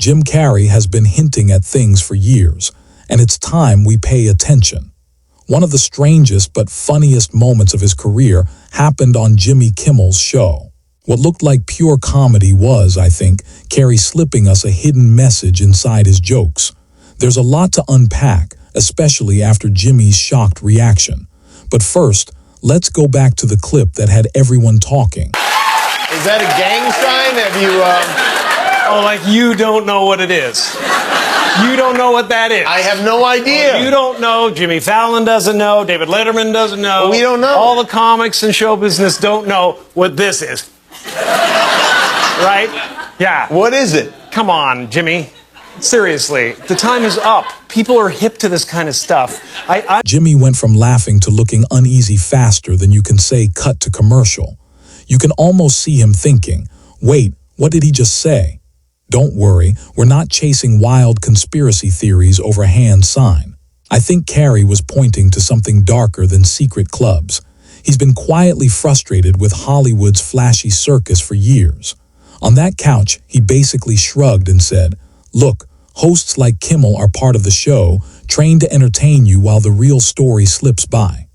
Jim Carrey has been hinting at things for years, and it's time we pay attention. One of the strangest but funniest moments of his career happened on Jimmy Kimmel's show. What looked like pure comedy was, I think, Carrey slipping us a hidden message inside his jokes. There's a lot to unpack, especially after Jimmy's shocked reaction. But first, let's go back to the clip that had everyone talking. Is that a gang sign? Have you, Oh, like you don't know what it is. You don't know what that is. I have no idea. You don't know. Jimmy Fallon doesn't know. David Letterman doesn't know. We don't know. All the comics and show business don't know what this is. Right? Yeah. What is it? Come on, Jimmy. Seriously, the time is up. People are hip to this kind of stuff. Jimmy went from laughing to looking uneasy faster than you can say cut to commercial. You can almost see him thinking, wait, what did he just say? Don't worry, we're not chasing wild conspiracy theories over a hand sign. I think Carrey was pointing to something darker than secret clubs. He's been quietly frustrated with Hollywood's flashy circus for years. On that couch, he basically shrugged and said, look, hosts like Kimmel are part of the show, trained to entertain you while the real story slips by.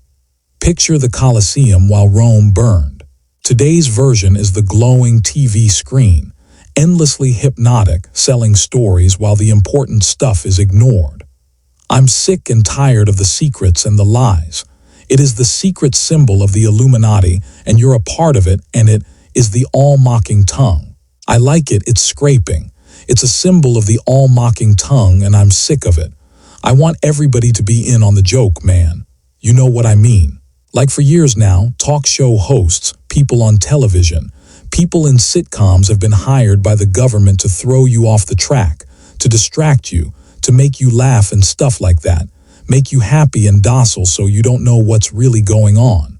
Picture the Colosseum while Rome burned. Today's version is the glowing TV screen, endlessly hypnotic, selling stories while the important stuff is ignored. I'm sick and tired of the secrets and the lies. It is the secret symbol of the Illuminati, and you're a part of it, and it is the all-mocking tongue. I like it, it's scraping. It's a symbol of the all-mocking tongue, and I'm sick of it. I want everybody to be in on the joke, man. You know what I mean. Like for years now, talk show hosts, people on television, people in sitcoms have been hired by the government to throw you off the track, to distract you, to make you laugh and stuff like that, make you happy and docile so you don't know what's really going on.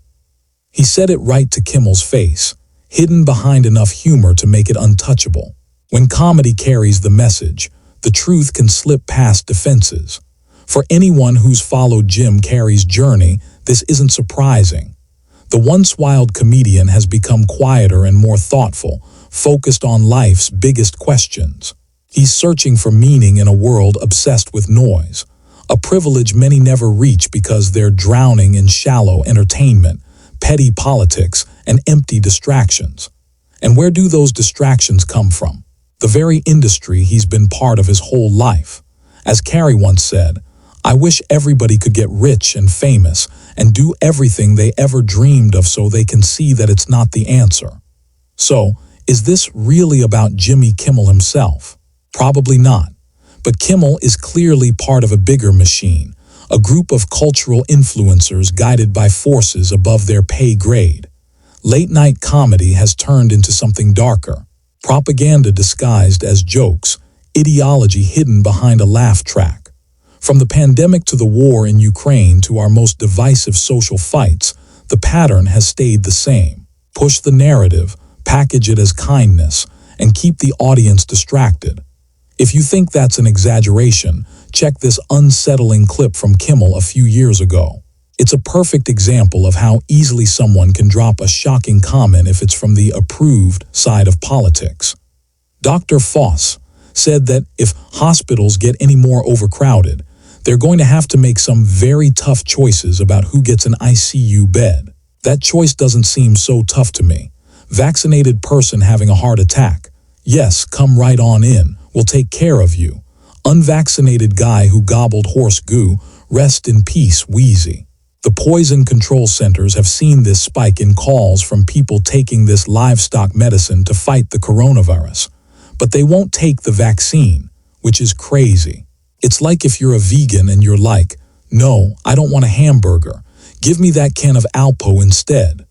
He said it right to Kimmel's face, hidden behind enough humor to make it untouchable. When comedy carries the message, the truth can slip past defenses. For anyone who's followed Jim Carrey's journey, this isn't surprising. The once wild comedian has become quieter and more thoughtful, focused on life's biggest questions. He's searching for meaning in a world obsessed with noise, a privilege many never reach because they're drowning in shallow entertainment, petty politics, and empty distractions. And where do those distractions come from? The very industry he's been part of his whole life. As Carrey once said, I wish everybody could get rich and famous and do everything they ever dreamed of so they can see that it's not the answer. So, is this really about Jimmy Kimmel himself? Probably not. But Kimmel is clearly part of a bigger machine, a group of cultural influencers guided by forces above their pay grade. Late-night comedy has turned into something darker. Propaganda disguised as jokes, ideology hidden behind a laugh track. From the pandemic to the war in Ukraine to our most divisive social fights, the pattern has stayed the same. Push the narrative, package it as kindness, and keep the audience distracted. If you think that's an exaggeration, check this unsettling clip from Kimmel a few years ago. It's a perfect example of how easily someone can drop a shocking comment if it's from the approved side of politics. Dr. Foss said that if hospitals get any more overcrowded, they're going to have to make some very tough choices about who gets an ICU bed. That choice doesn't seem so tough to me. Vaccinated person having a heart attack. Yes, come right on in. We'll take care of you. Unvaccinated guy who gobbled horse goo. Rest in peace, Wheezy. The poison control centers have seen this spike in calls from people taking this livestock medicine to fight the coronavirus. But they won't take the vaccine, which is crazy. It's like if you're a vegan and you're like, no, I don't want a hamburger. Give me that can of Alpo instead.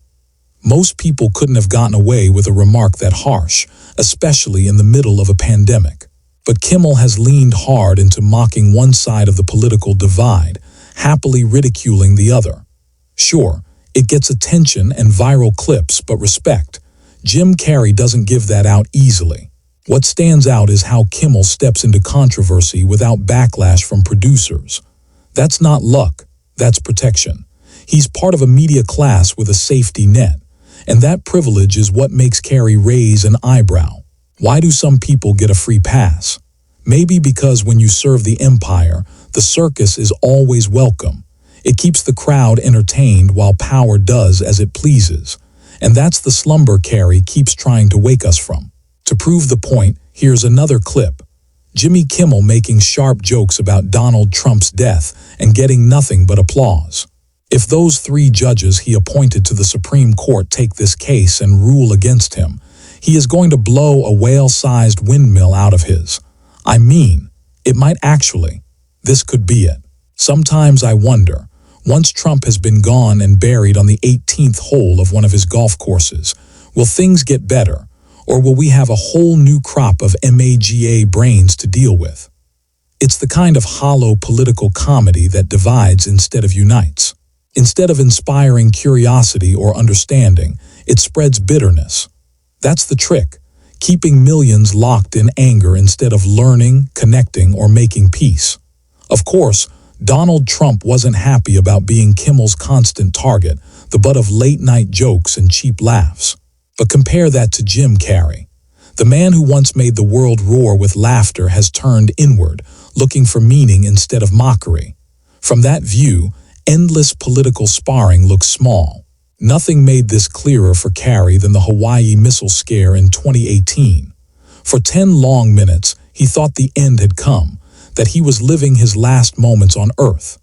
Most people couldn't have gotten away with a remark that harsh, especially in the middle of a pandemic. But Kimmel has leaned hard into mocking one side of the political divide, happily ridiculing the other. Sure, it gets attention and viral clips, but respect. Jim Carrey doesn't give that out easily. What stands out is how Kimmel steps into controversy without backlash from producers. That's not luck, that's protection. He's part of a media class with a safety net, and that privilege is what makes Carrey raise an eyebrow. Why do some people get a free pass? Maybe because when you serve the empire, the circus is always welcome. It keeps the crowd entertained while power does as it pleases. And that's the slumber Carrey keeps trying to wake us from. To prove the point, here's another clip. Jimmy Kimmel making sharp jokes about Donald Trump's death and getting nothing but applause. If those 3 judges he appointed to the Supreme Court take this case and rule against him, he is going to blow a whale-sized windmill out of his. I mean, it might actually. This could be it. Sometimes I wonder, once Trump has been gone and buried on the 18th hole of one of his golf courses, will things get better, or will we have a whole new crop of MAGA brains to deal with? It's the kind of hollow political comedy that divides instead of unites. Instead of inspiring curiosity or understanding, it spreads bitterness. That's the trick, keeping millions locked in anger instead of learning, connecting, or making peace. Of course, Donald Trump wasn't happy about being Kimmel's constant target, the butt of late-night jokes and cheap laughs. But compare that to Jim Carrey. The man who once made the world roar with laughter has turned inward, looking for meaning instead of mockery. From that view, endless political sparring looks small. Nothing made this clearer for Carrey than the Hawaii missile scare in 2018. For 10 long minutes, he thought the end had come, that he was living his last moments on Earth.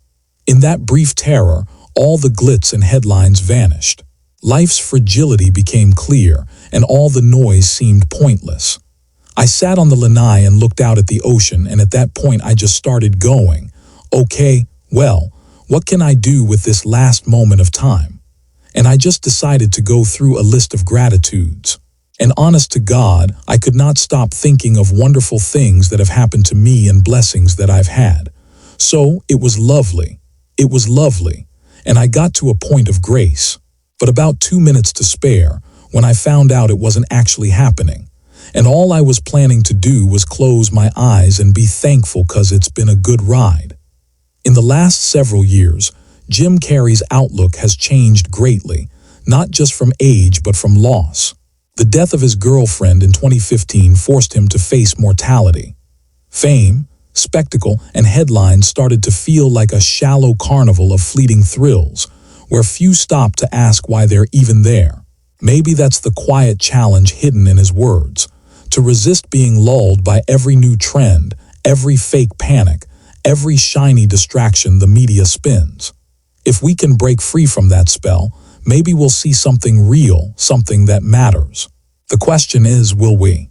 In that brief terror, all the glitz and headlines vanished. Life's fragility became clear, and all the noise seemed pointless. I sat on the lanai and looked out at the ocean, and at that point I just started going, okay, well, what can I do with this last moment of time? And I just decided to go through a list of gratitudes. And honest to God, I could not stop thinking of wonderful things that have happened to me and blessings that I've had. So it was lovely. It was lovely. And I got to a point of grace. But about 2 minutes to spare when I found out it wasn't actually happening. And all I was planning to do was close my eyes and be thankful because it's been a good ride. In the last several years, Jim Carrey's outlook has changed greatly, not just from age but from loss. The death of his girlfriend in 2015 forced him to face mortality. Fame, spectacle, and headlines started to feel like a shallow carnival of fleeting thrills, where few stop to ask why they're even there. Maybe that's the quiet challenge hidden in his words, to resist being lulled by every new trend, every fake panic, every shiny distraction the media spins. If we can break free from that spell, maybe we'll see something real, something that matters. The question is, will we?